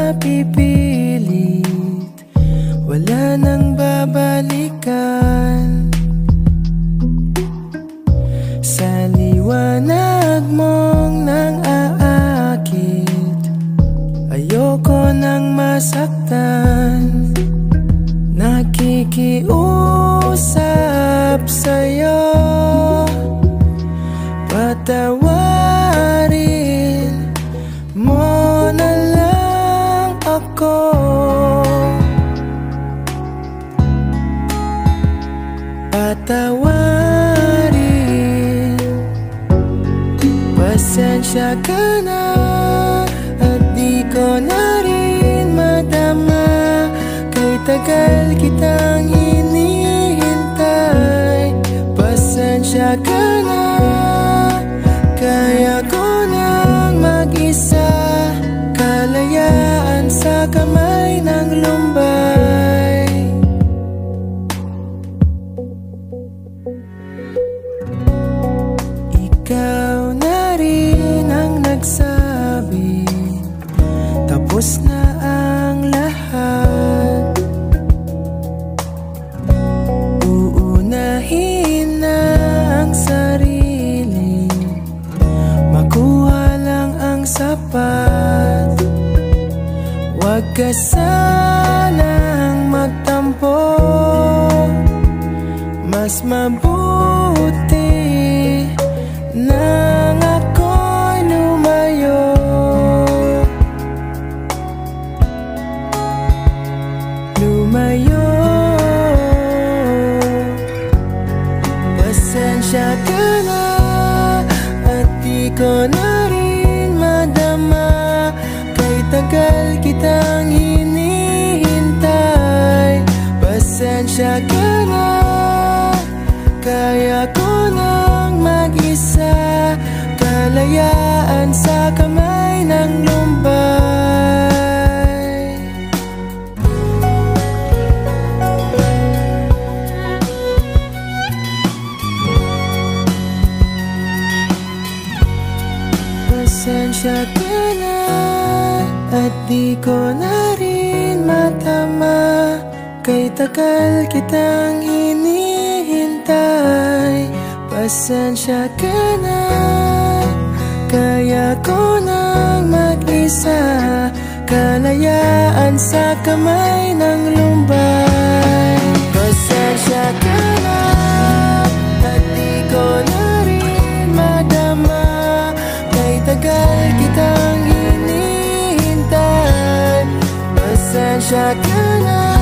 mapipilit, wala nang babalikan. Sa liwanag mong nang aakit, ayoko nang masaktan. Nakikiusap sa'yo, patawarin mo na lang ako. Patawarin, pasensya ka na at di ko na rin madama. Kay tagal kitang hinihintay, pasensya ka na. Kaya ko nang mag-isa, kalayaan sa kamay ng lumbay. Ikaw na rin ang nagsabi, tapos na ang lahat. Uunahin na ang sarili, makuha lang ang sapat. Huwag ka sanang magtampo, mas mabuti nang ako'y lumayo. Lumayo, pasensya ka na at di ko na rin madama. Kay tagal kitang hinihintay, pasensya ka na. Kaya ko nang mag-isa, kalayaan sa kamay ng lumbay. Pasensya ka na at di ko na rin matama. Kay tagal kitang hinihintay, pasensya ka na. Kaya ko nang mag-isa, kalayaan sa kamay ng lumbay. Pasensya ka na at di ko na rin madama. Kay tagal kitang hinihintay, pasensya ka na.